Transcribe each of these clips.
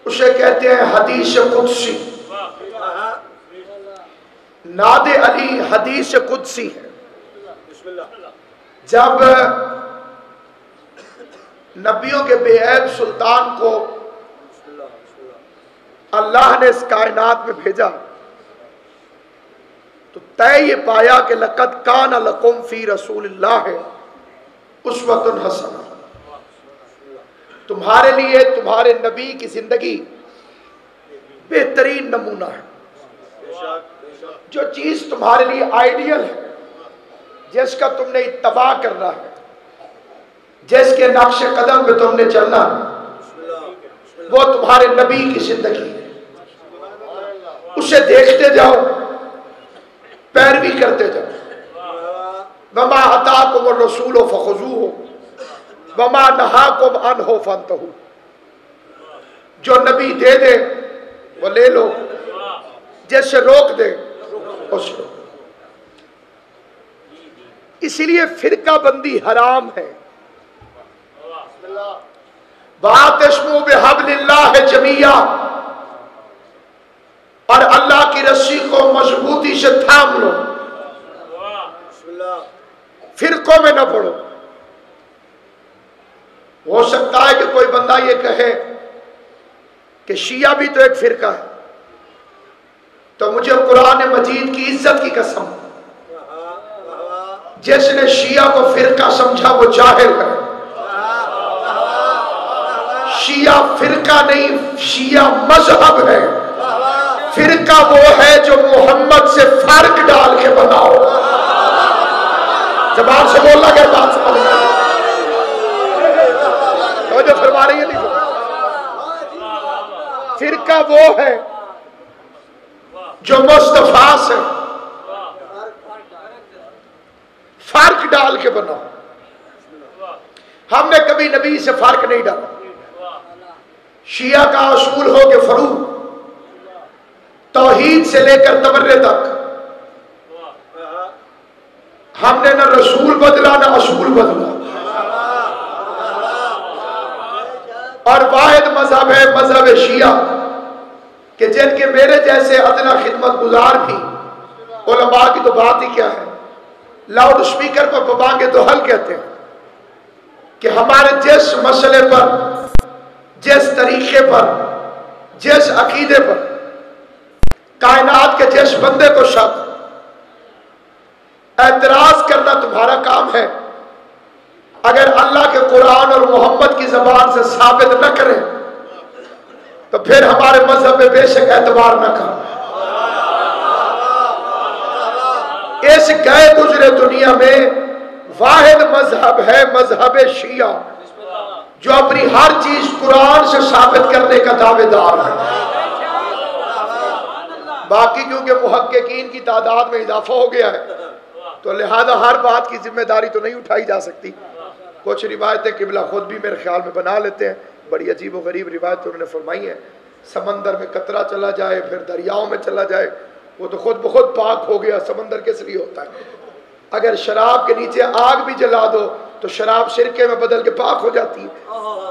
اسے کہتے ہیں حدیث قدسی. ناد علی حدیث قدسی ہے. جب نبیوں کے بے عیب سلطان کو اللہ نے اس کائنات میں بھیجا تو طے یہ پایا کہ لقد کان لکم فی رسول اللہ اسوۃ حسنہ. تمہارے لیے تمہارے نبی کی زندگی بہترین نمونہ ہے. جو چیز تمہارے لیے آئیڈیل ہے، جس کا تم نے اتباع کرنا ہے، جس کے نقش قدم پہ تم نے چلنا ہے، وہ تمہارے نبی کی زندگی ہے. اسے دیکھتے جاؤ، پیروی کرتے جاؤ. وما آتاکم الرسول فخذوہ وما نہاکم عنہ فانتہوا. جو نبی دے دے وہ لے لو، جیسے روک دے اس کو. اسی لیے فرقہ بندی حرام ہے. وَاعْتَصِمُوا بِحَبْلِ اللَّهِ جَمِيعًا، اور اللہ کی رسی کو مضبوطی سے تھام لو. فرقوں میں نہ پڑو. ہو سکتا ہے کہ کوئی بندہ یہ کہے کہ شیعہ بھی تو ایک فرقہ ہے، تو مجھے قرآن مجید کی عزت کی قسم، جس نے شیعہ کو فرقہ سمجھا وہ جاہل ہے. شیعہ فرقہ نہیں، شیعہ مذہب ہے. فرقہ وہ ہے جو محمد سے فرق ڈال کے بناؤ. زبان سے بولنا کہ بات سمجھ میں جو فرما رہی ہے. نہیں، فرقہ وہ ہے جو مصطفیٰ سے فرق ڈال کے بناؤ. ہم نے کبھی نبی سے فرق نہیں ڈالا. شیعہ کا اصول ہو کہ فروع توحید سے لے کر تبرے تک ہم نے نہ رسول بدلا نہ اصول بدلا. اور واحد مذہب ہے مذہب شیعہ کہ جن کے میرے جیسے ادنا خدمت گزار بھی، علماء کی تو بات ہی کیا ہے، لاؤڈ اسپیکر پر ببانگے تو حل کہتے ہیں کہ ہمارے جس مسئلے پر، جس طریقے پر، جس عقیدے پر کائنات کے جس بندے کو شک اعتراض کرنا تمہارا کام ہے، اگر اللہ کے قرآن اور محمد کی زبان سے ثابت نہ کریں تو پھر ہمارے مذہب میں بے شک اعتبار نہ کرو. اس گئے گزرے دنیا میں واحد مذہب ہے مذہب شیعہ، جو اپنی ہر چیز قرآن سے ثابت کرنے کا دعوے دار ہے. باقی کیونکہ محققین کی تعداد میں اضافہ ہو گیا ہے تو لہذا ہر بات کی ذمہ داری تو نہیں اٹھائی جا سکتی. کچھ روایتیں قبلہ خود بھی میرے خیال میں بنا لیتے ہیں. بڑی عجیب و غریب روایت انہوں نے فرمائی ہے. سمندر میں قطرہ چلا جائے، پھر دریاؤں میں چلا جائے، وہ تو خود بخود پاک ہو گیا. سمندر کس لیے ہوتا ہے؟ اگر شراب کے نیچے آگ بھی جلا دو تو شراب سرکے میں بدل کے پاک ہو جاتی ہے.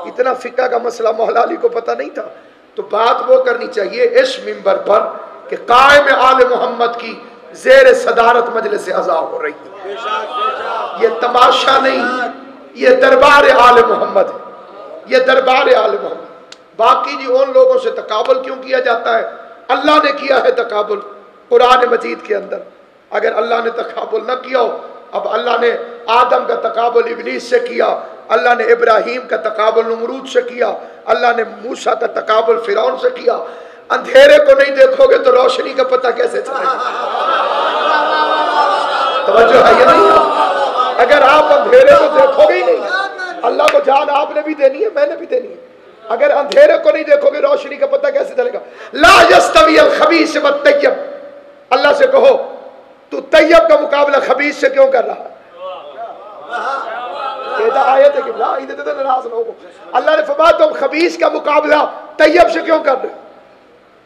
اتنا فقہ کا مسئلہ مولا علی کو پتہ نہیں تھا. تو بات وہ کرنی چاہیے اس منبر پر کہ قائم آل محمد کی زیر صدارت مجلس عزا ہو رہی ہے. یہ تماشا نہیں، یہ دربار آل محمد ہے. یہ دربار آل محمد. باقی جی ان لوگوں سے تقابل کیوں کیا جاتا ہے؟ اللہ نے کیا ہے تقابل قرآن مجید کے اندر. اگر اللہ نے تقابل نہ کیا ہو، اب اللہ نے آدم کا تقابل ابلیس سے کیا، اللہ نے ابراہیم کا تقابل نمرود سے کیا، اللہ نے موسیٰ کا تقابل فرعون سے کیا. اندھیرے کو نہیں دیکھو گے تو روشنی کا پتہ کیسے چلے گا؟ توجہ ہے یا نہیں؟ اگر آپ اندھیرے کو دیکھو گے ہی نہیں، اللہ کو جان آپ نے بھی دینی ہے، میں نے بھی دینی ہے. اگر اندھیرے کو نہیں دیکھو گے روشنی کا پتہ کیسے چلے گا؟ لا یستوی الخبیث والطیب. اللہ سے کہو تو طیب کا مقابلہ خبیث سے کیوں کر رہا ہے؟ آیت ہے کہ ناراض نہ ہو. اللہ نے فرمایا تم خبیث کا مقابلہ طیب سے کیوں کر رہے ہو؟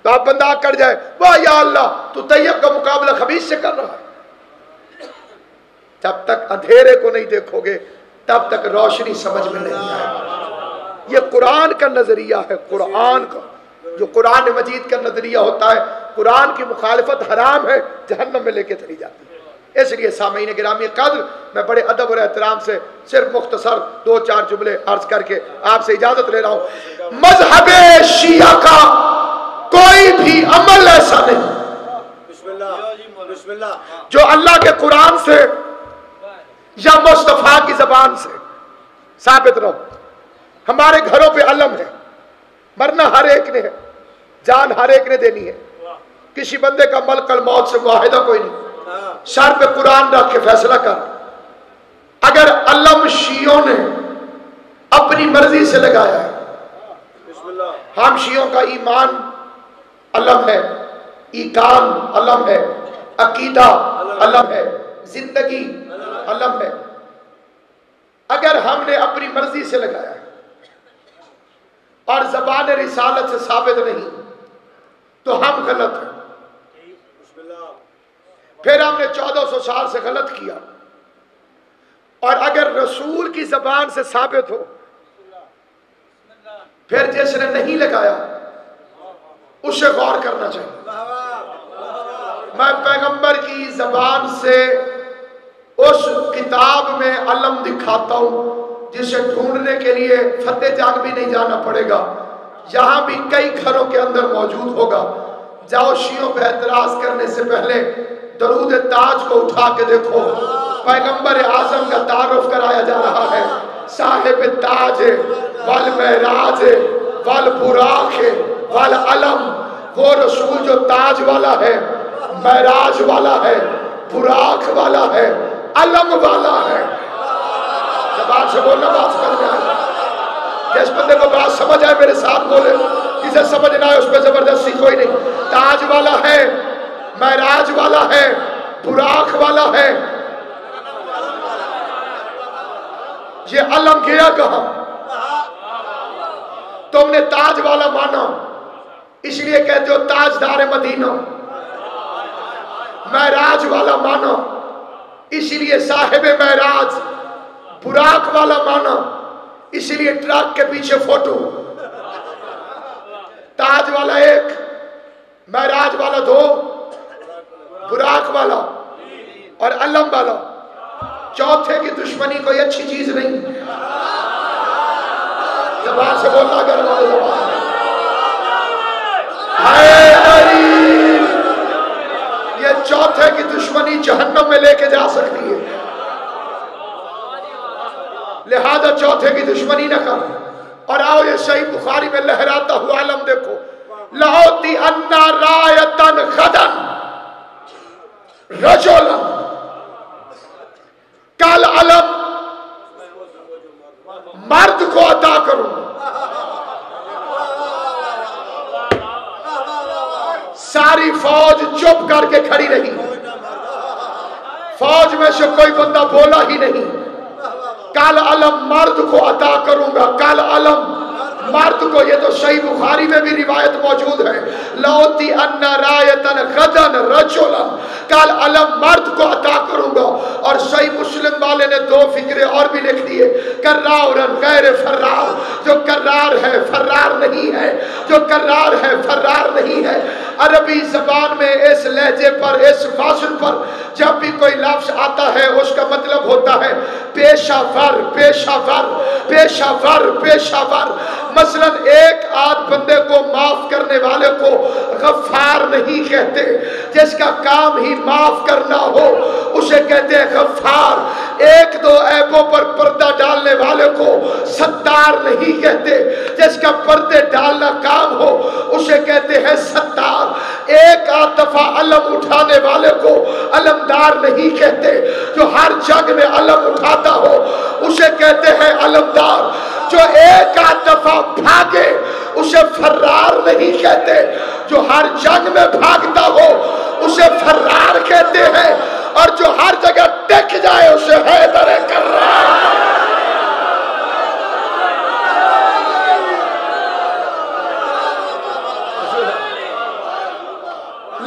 تو آپ بندہ کر جائے، واہ یا اللہ تو طیب کا مقابلہ خبیث سے کر رہا ہے. جب تک اندھیرے کو نہیں دیکھو گے تب تک روشنی سمجھ میں نہیں آئے. یہ قرآن کا نظریہ ہے، قرآن کا. جو قرآن مجید کا نظریہ ہوتا ہے قرآن کی مخالفت حرام ہے، جہنم میں لے کے چلی جاتی ہے۔ اس لیے سامعین گرامی قدر، میں بڑے ادب اور احترام سے صرف مختصر 2-4 جملے عرض کر کے آپ سے اجازت لے رہا ہوں۔ مذہب شیعہ کا کوئی بھی عمل ایسا نہیں جو اللہ کے قرآن سے یا مصطفیٰ کی زبان سے ثابت رہو۔ ہمارے گھروں پہ علم ہے، مرنا ہر ایک نے ہے، جان ہر ایک نے دینی ہے، کسی بندے کا ملک الموت سے معاہدہ کوئی نہیں، سر پہ قرآن رکھ کے فیصلہ کر۔ اگر علم شیعوں نے اپنی مرضی سے لگایا ہے، ہم شیعوں کا ایمان علم ہے، ایقان علم ہے، عقیدہ علم ہے، زندگی علم ہے۔ اگر ہم نے اپنی مرضی سے لگایا ہے اور زبان رسالت سے ثابت نہیں تو ہم غلط ہیں۔ پھر ہم نے 1400 سال سے غلط کیا، اور اگر رسول کی زبان سے ثابت ہو پھر جس نے نہیں لگایا اسے غور کرنا چاہیے۔ میں پیغمبر کی زبان سے اس کتاب میں علم دکھاتا ہوں جسے ڈھونڈنے کے لیے فتح جنگ بھی نہیں جانا پڑے گا، یہاں بھی کئی گھروں کے اندر موجود ہوگا۔ جاؤ شیعوں پہ اعتراض کرنے سے پہلے درود تاج کو اٹھا کے دیکھو، پیغمبر اعظم کا تعارف کرایا جا رہا ہے، صاحب تاج والمعراج والبراق والعلم، وہ رسول جو تاج والا ہے، معراج والا ہے، براق والا ہے، علم والا ہے۔ زبان سے بولنا بات سمجھ میں آئے، جس بندے کو بات سمجھ آئے میرے ساتھ بولے، جسے سمجھ نہ آئے اس پہ زبردستی کوئی نہیں۔ تاج والا ہے، معراج والا ہے، براق والا ہے۔ یہ علم گیا کہاں؟ تم نے تاج والا مانا اس لیے کہتے ہو تاجدار مدینہ، معراج والا مانا اس لیے صاحب معراج، براق والا مانا اس لیے ٹرک کے پیچھے فوٹو۔ تاج والا ایک، معراج والا 2، براق والا اور علم والا چوتھے کی دشمنی کوئی اچھی چیز نہیں۔ زبان سے بولنا اگر ہمارے زبان یہ چوتھے کی دشمنی جہنم میں لے کے جا سکتی ہے، لہذا چوتھے کی دشمنی نہ کر۔ اور آؤ یہ صحیح بخاری میں لہراتا ہوا علم دیکھو، لَأُعْطِيَنَّ رَایَةً غَدًا رَجُلًا، کل علم مرد کو عطا کروں۔ ساری فوج چپ کر کے کھڑی رہی، فوج میں سے کوئی بندہ بولا ہی نہیں۔ کل علم مرد کو عطا کروں گا، کل علم مرد کو، یہ تو صحیح بخاری میں بھی روایت موجود ہے، لَأُعْطِيَنَّ رَایَةً غَدًا رَجُلًا، کل علم مرد کو عطا کروں گا۔ اور صحیح مسلم والے نے 2 فقرے اور بھی لکھ دیے، کرارن غیر فرار، جو کرار ہے فرار نہیں ہے، جو کرار ہے فرار نہیں ہے۔ عربی زبان میں اس لہجے پر، اس فاصل پر جب بھی کوئی لفظ آتا ہے اس کا مطلب ہوتا ہے پیشہ ور، پیشہ ور، پیشہ ور، پیشہ ور۔ مثلا ایک آدھ بندے کو معاف کرنے والے کو غفار نہیں کہتے، جس کا کام ہی معاف کرنا ہو اسے کہتے ہیں غفار۔ ایک دو عیبوں پر پردہ ڈالنے والے کو ستار نہیں کہتے، جس کا پردے ڈالنا کام ہو اسے کہتے ہیں ستار۔ ایک آدھ دفعہ علم اٹھانے والے کو علمدار نہیں کہتے، جو ہر جنگ میں علم اٹھاتا ہو اسے کہتے ہیں علمدار۔ جو ایک آدھ دفعہ بھاگے اسے فرار نہیں کہتے، جو ہر جنگ میں بھاگتا ہو اسے فرار کہتے ہیں، اور جو ہر جگہ ٹک جائے اسے حیدر کرار۔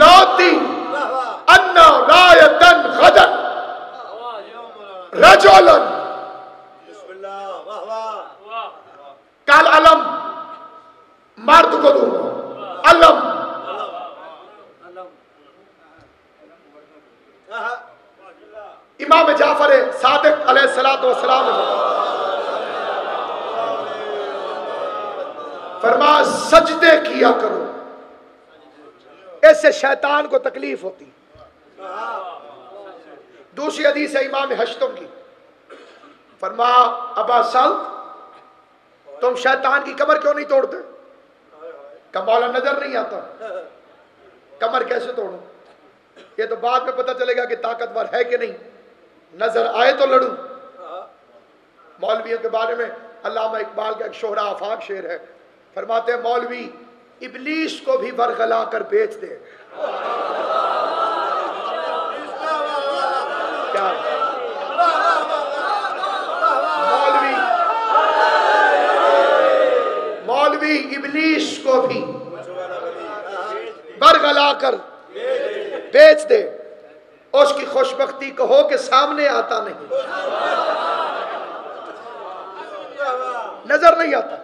لوتی انا رایتن غدن رجولن، کل علم مرد کو دوں گا، علم. امام جعفر صادق علیہ السلام نے فرمایا سجدے کیا کرو، اس سے شیطان کو تکلیف ہوتی. دوسری حدیث ہے امام حشتم کی، فرمایا ابا سلط تم شیطان کی کمر کیوں نہیں توڑتے؟ کہ مولا نظر نہیں آتا، کمر کیسے توڑوں؟ یہ تو بعد میں پتہ چلے گا کہ طاقتور ہے کہ نہیں، نظر آئے تو لڑوں. مولویوں کے بارے میں علامہ اقبال کا ایک شہرا آفاق شعر ہے، فرماتے ہیں مولوی ابلیس کو بھی ورغلا کر بیچ دے. کیا مولوی ابلیس کو بھی برگلا کر بیچ دے، اس کی خوشبختی کہو کہ سامنے آتا نہیں، نظر نہیں آتا.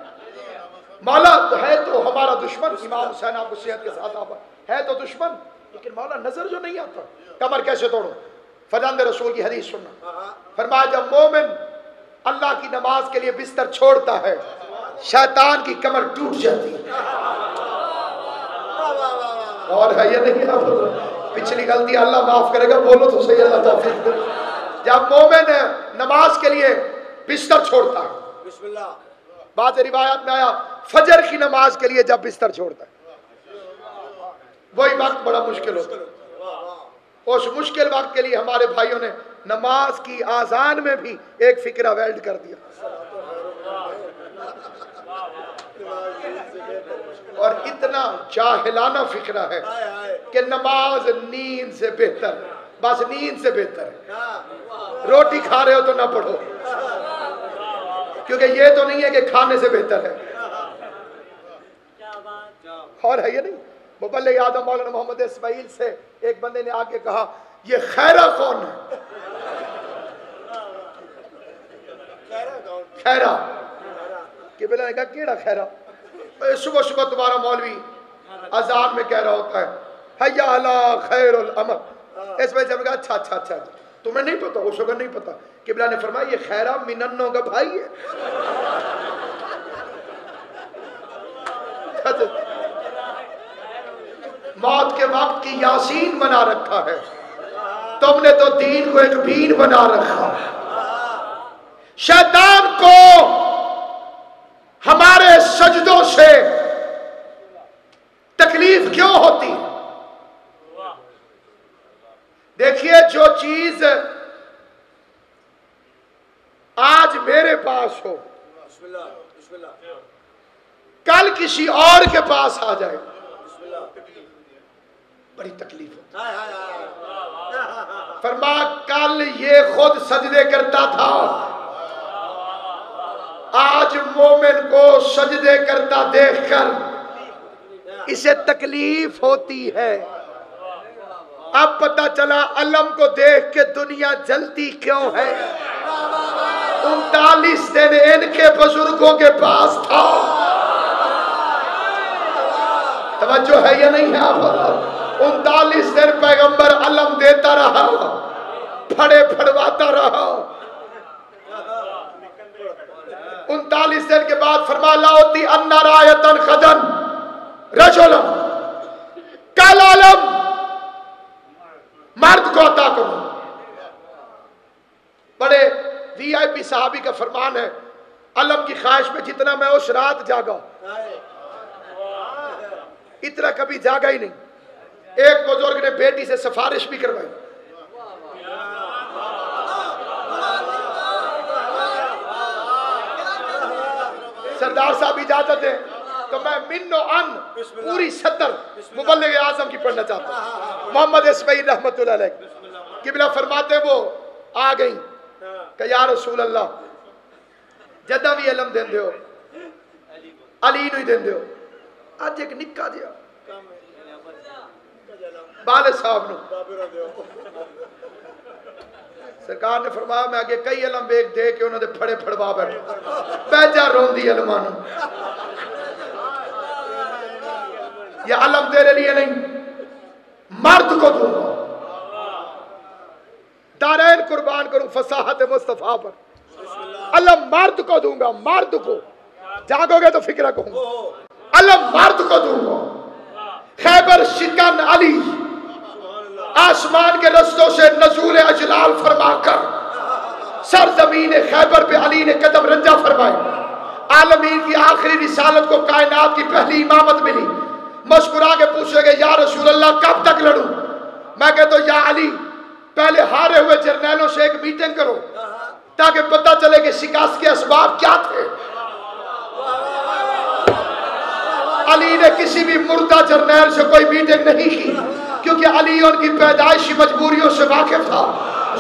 مولا ہے تو ہمارا دشمن، امام حسین آپ کو صحت کے ساتھ آبا ہے تو دشمن، لیکن مولا نظر جو نہیں آتا، کمر کیسے توڑو؟ فرزند رسول کی حدیث سننا، فرمایا جب مومن اللہ کی نماز کے لیے بستر چھوڑتا ہے شیطان کی کمر ٹوٹ جاتی ہے. اور ہے یہ نہیں آپ پچھلی غلطی اللہ معاف کرے گا، بولو تو صحیح اللہ توفیق دے. جب مومن نماز کے لیے بستر چھوڑتا ہے، بسم اللہ، بعض روایات میں آیا فجر کی نماز کے لیے جب بستر چھوڑتا ہے، وہی وقت بڑا مشکل ہوتا ہے. اس مشکل وقت کے لیے ہمارے بھائیوں نے نماز کی آذان میں بھی ایک فکرہ ویلڈ کر دیا، اور اتنا جاہلانہ فکرہ ہے کہ نماز نیند سے بہتر، بس نیند سے بہتر ہے. روٹی کھا رہے ہو تو نہ پڑھو، کیونکہ یہ تو نہیں ہے کہ کھانے سے بہتر ہے. اور ہے یہ نہیں. مبلغ اعظم مولانا محمد اسماعیل سے ایک بندے نے آگے کہا یہ خیرہ کون ہے؟ خیرہ کہ بلا نے کہا کیڑا خیرہ؟ صبح صبح تمہارا مولوی اذان میں کہہ رہا ہوتا ہے حیا علی خیر العمل. اس وجہ سے ہم نے کہا اچھا اچھا اچھا تمہیں نہیں پتا؟ اس وقت نہیں پتا. قبلہ نے فرمایا یہ خیرہ مننوں کا بھائی ہے. موت کے وقت کی یاسین بنا رکھا ہے، تم نے تو دین کو ایک بین بنا رکھا. شیطان کو ہمارے سجدوں سے تکلیف کیوں ہوتی؟ دیکھیے جو چیز آج میرے پاس ہو کل کسی اور کے پاس آ جائے بڑی تکلیف ہوتی. فرمایا کل یہ خود سجدے کرتا تھا، آج مومن کو سجدے کرتا دیکھ کر اسے تکلیف ہوتی ہے. اب پتہ چلا علم کو دیکھ کے دنیا جلتی کیوں ہے. 39 دن ان کے بزرگوں کے پاس تھا. توجہ ہے یا نہیں ہے آپ؟ 39 دن پیغمبر علم دیتا رہا، پھڑے پھڑواتا رہا. 39 دن کے بعد فرمایا لاؤتی ان رایتن خدن رجلم، کل علم مرد کو عطا کرو. بڑے وی آئی پی صحابی کا فرمان ہے علم کی خواہش میں جتنا میں اس رات جاگا اتنا کبھی جاگا ہی نہیں. ایک بزرگ نے بیٹی سے سفارش بھی کروائی، سردار صاحب اجازت دیں تو میں من و ان پوری 70 مبلغ اعظم کی پڑھنا چاہتا ہوں. محمد اسماعیل رحمت اللہ علیہ قبلہ فرماتے وہ آ گئیں کہ یا رسول اللہ جدہ بھی علم دین دیو علی نو ہی دین دیو. آج ایک نکا دیا بالے صاحب نو سرکار نے فرمایا میں آگے کئی علم بیک دے کے انہوں نے پھڑے پھڑوا بیٹھا بیجا رون دی علمانو. یہ علم تیرے لیے نہیں، مرد کو دوں گا، دارین قربان کروں فصاحت مصطفیٰ پر، علم مرد کو دوں گا، مرد کو، جاگو گے تو فکرہ کہوں، علم مرد کو دوں گا، خیبر شکن علی آسمان کے رستوں سے نزول اجلال فرما کر سرزمین خیبر پہ علی نے قدم رنجہ فرمائے، عالمین کی آخری رسالت کو کائنات کی پہلی امامت ملی، مسکرا کے پوچھے گے یا رسول اللہ کب تک لڑوں؟ میں کہتا ہوں یا علی پہلے ہارے ہوئے جرنیلوں سے ایک میٹنگ کرو تاکہ پتہ چلے کہ شکست کے اسباب کیا تھے۔ علی نے کسی بھی مردہ جرنیل سے کوئی میٹنگ نہیں کی کیونکہ علی ان کی پیدائشی مجبوریوں سے واقف تھا۔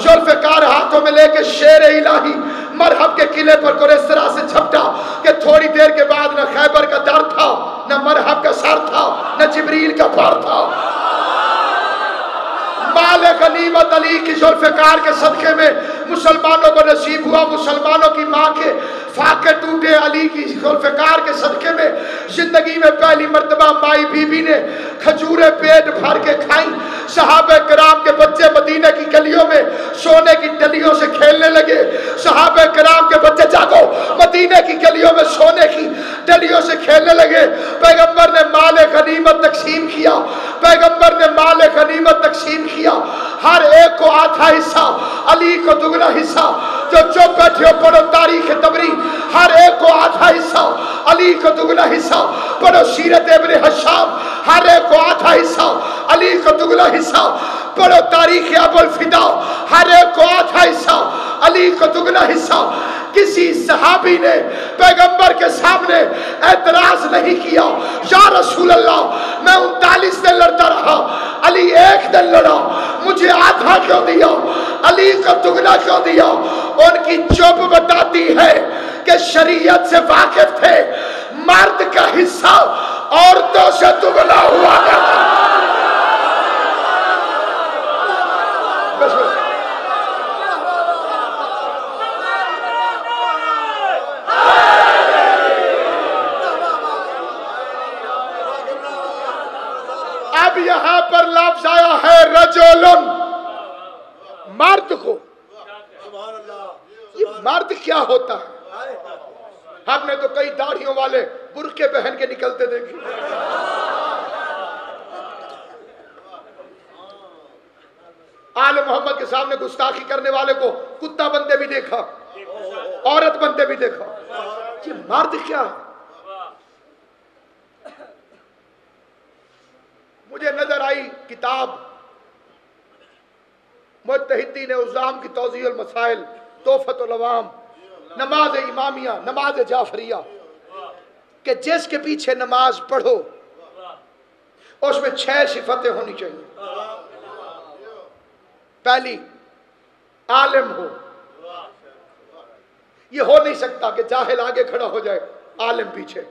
ذوالفقار ہاتھوں میں لے کے شیر الہی مرحب کے قلعے پر کو اس طرح سے جھپٹا کہ تھوڑی دیر کے بعد نہ خیبر کا در تھا، نہ مرحب کا سر تھا، نہ جبریل کا پر تھا۔ مال غنیمت علی کی ذوالفقار کے صدقے میں مسلمانوں کو نصیب ہوا، مسلمانوں کی ماں کے فاقے ٹوٹے، علی کی ذوالفقار کے صدقے میں زندگی میں پہلی مرتبہ مائی بی بی نے کھجوریں پیٹ بھر کے کھائیں، صحابہ کرام کے بچے مدینہ کی گلیوں میں سونے کی ڈلیوں سے کھیلنے لگے، صحابہ کرام کے بچے جاگو مدینہ کی گلیوں میں سونے کی ڈلیوں سے کھیلنے لگے، پیغمبر نے مال غنیمت تقسیم کیا، پیغمبر نے مال غنیمت تقسیم کیا، ہر ایک کو آدھا حصہ، علی کو دگنا حصہ، جو چپ بیٹھے ہو پڑھو تاریخ تبری، ہر ایک کو آدھا حصہ، علی کو دگنا حصہ، پڑھو سیرت ابن حشام، ہر ایک کو آدھا حصہ، علی کو دگنا حصہ، پڑھو تاریخ ابو الفدا، ہر ایک کو آدھا حصہ، علی کو دگنا حصہ۔ کسی صحابی نے پیغمبر کے سامنے اعتراض نہیں کیا، یا رسول اللہ میں 39 دن لڑتا رہا، علی ایک دن لڑا، مجھے آدھا کیوں دیا، علی کو دگنا کیوں دیا؟ ان کی چپ بتاتی ہے کہ شریعت سے واقف تھے، مرد کا حصہ عورتوں سے دگنا ہوا کرتا۔ اب یہاں پر لفظ آیا ہے رجولن، مرد کو، یہ مرد کیا ہوتا ہے؟ ہم نے تو کئی داڑھیوں والے برقعے پہن کے نکلتے دیکھے، آل محمد کے سامنے گستاخی کرنے والے کو کتا بنتے بھی دیکھا، عورت بنتے بھی دیکھا، یہ مرد کیا ہے؟ مجھے نظر آئی کتاب مجتہدین عظام کی توضیح المسائل، تحفۃ العوام، نماز امامیہ، نماز جعفریہ، کہ جس کے پیچھے نماز پڑھو اس میں 6 صفتیں ہونی چاہیے۔ پہلی، عالم ہو، یہ ہو نہیں سکتا کہ جاہل آگے کھڑا ہو جائے عالم پیچھے۔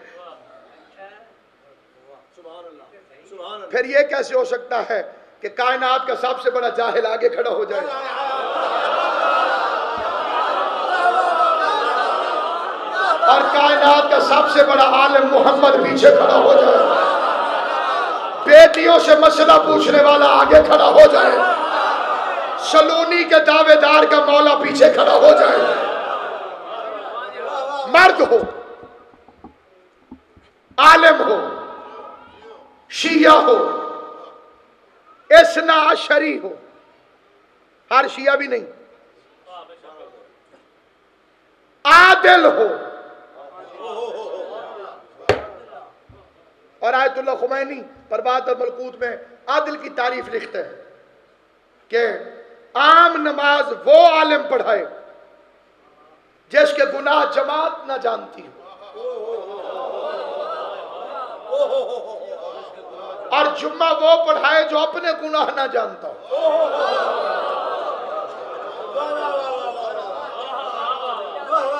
پھر یہ کیسے ہو سکتا ہے کہ کائنات کا سب سے بڑا جاہل آگے کھڑا ہو جائے؟ اور کائنات کا سب سے بڑا عالم محمد پیچھے کھڑا ہو جائے؟ بیٹیوں سے مسئلہ پوچھنے والا آگے کھڑا ہو جائے؟ سلونی کے دعوے دار کا مولا پیچھے کھڑا ہو جائے؟ مرد ہو، عالم ہو، شیعہ ہو، اثنا عشری ہو، ہر شیعہ بھی نہیں، عادل ہو۔ اور آیت اللہ خمینی پربات الملکوت میں عادل کی تعریف لکھتے ہیں کہ عام نماز وہ عالم پڑھائے جس کے گناہ جماعت نہ جانتی ہو، اور جمعہ وہ پڑھائے جو اپنے گناہ نہ جانتا ہو۔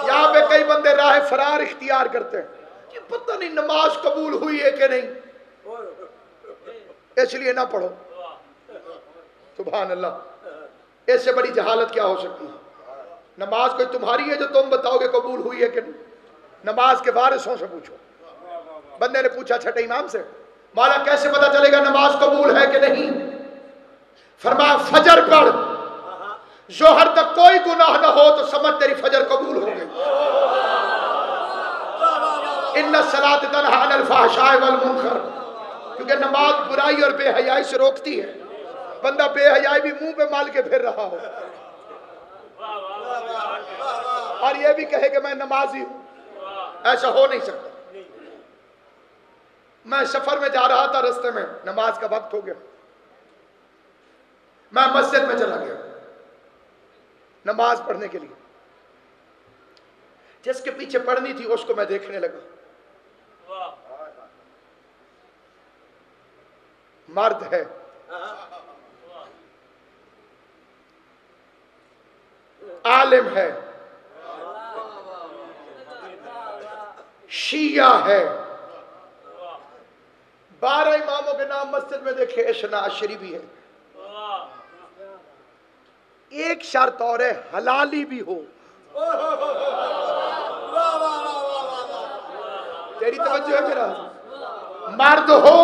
یہاں پہ کئی بندے راہ فرار اختیار کرتے ہیں کہ پتہ نہیں نماز قبول ہوئی ہے کہ نہیں، اس لیے نہ پڑھو۔ سبحان اللہ، اس سے بڑی جہالت کیا ہو سکتی ہے؟ نماز کوئی تمہاری ہے جو تم بتاؤ گے قبول ہوئی ہے کہ نہیں؟ نماز کے وارثوں سے پوچھو۔ بندے نے پوچھا چھٹے امام سے، مولا کیسے پتا چلے گا نماز قبول ہے کہ نہیں؟ فرمایا فجر پڑھ، ظہر تک کوئی گناہ نہ ہو تو سمجھ تیری فجر قبول ہو گئی۔ ان الصلاۃ تنہی عن الفحشاء والمنکر، کیونکہ نماز برائی اور بے حیائی سے روکتی ہے۔ بندہ بے حیائی بھی منہ پہ مال کے پھر رہا ہو اور یہ بھی کہے کہ میں نمازی ہوں، ایسا ہو نہیں سکتا۔ میں سفر میں جا رہا تھا، رستے میں نماز کا وقت ہو گیا، میں مسجد میں چلا گیا نماز پڑھنے کے لیے۔ جس کے پیچھے پڑھنی تھی اس کو میں دیکھنے لگا، مرد ہے، عالم ہے، شیعہ ہے، 12 اماموں کے نام مسجد میں دیکھے، اثنا عشری بھی ہے۔ ایک شرط اور ہے، حلالی بھی ہو۔ تیری توجہ ہے میرا؟ مرد ہو،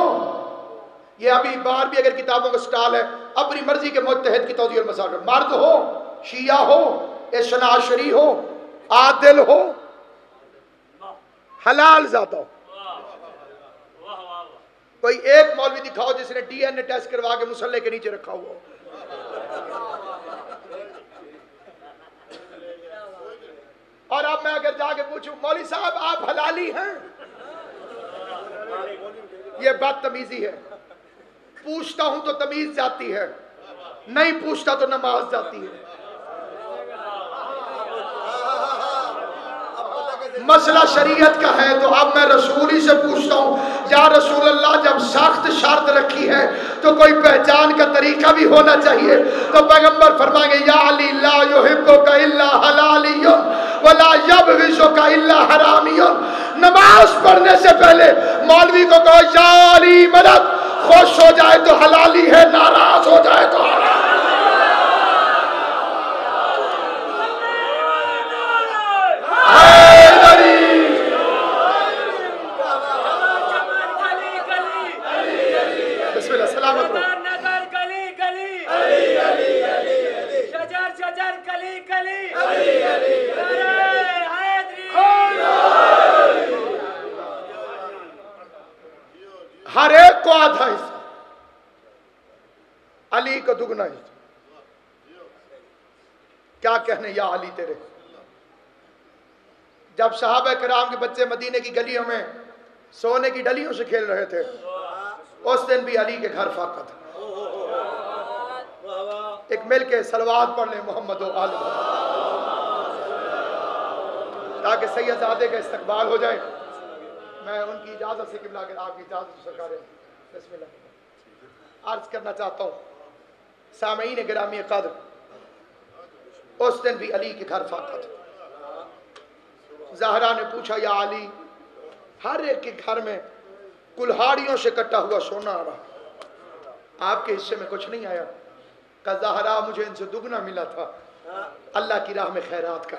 یہ ابھی باہر بھی اگر کتابوں کا سٹال ہے، اپنی مرضی کے مجتہد کی توضیح المسائل، مرد ہو، شیعہ ہو، اثنا عشری ہو، عادل ہو، حلال ذات ہو۔ کوئی ایک مولوی دکھاؤ جس نے ڈی این اے ٹیسٹ کروا کے مصلے کے نیچے رکھا ہوا ہو۔ اور اب میں اگر جا کے پوچھوں مولوی صاحب آپ حلالی ہیں، یہ بدتمیزی ہے۔ پوچھتا ہوں تو تمیز جاتی ہے، نہیں پوچھتا تو نماز جاتی ہے۔ مسئلہ شریعت کا ہے تو اب میں رسول ہی سے پوچھتا ہوں، یا رسول اللہ جب سخت شرط رکھی ہے تو کوئی پہچان کا طریقہ بھی ہونا چاہیے۔ تو پیغمبر فرمائیں گے یا علی لا یحبک الا حلالی ولا یبغضک الا حرامی۔ نماز پڑھنے سے پہلے مولوی کو کہو یا علی مدد، خوش ہو جائے تو حلالی ہے، ناراض ہو جائے تو حرام۔ ہر ایک کو آدھا حصہ، علی کو دگنا حصہ۔ کیا کہنے یا علی تیرے۔ جب صحابہ کرام کے بچے مدینے کی گلیوں میں سونے کی ڈلیوں سے کھیل رہے تھے، اس دن بھی علی کے گھر فاقہ تھا۔ ایک مل کے صلوات پڑھ لیں محمد و آل محمد، تاکہ سیدزادے کا استقبال ہو جائے۔ میں ان کی اجازت سے قبلہ اگر آپ کی اجازت سے سرکار بسم اللہ عرض کرنا چاہتا ہوں، سامعین گرامی قدر، اس دن بھی علی کے گھر فاقہ تھا۔ زہرا نے پوچھا یا علی، ہر ایک کے گھر میں کلہاڑیوں سے کٹا ہوا سونا آ رہا، آپ کے حصے میں کچھ نہیں آیا؟ کہ زہرا مجھے ان سے دگنا ملا تھا، اللہ کی راہ میں خیرات کر۔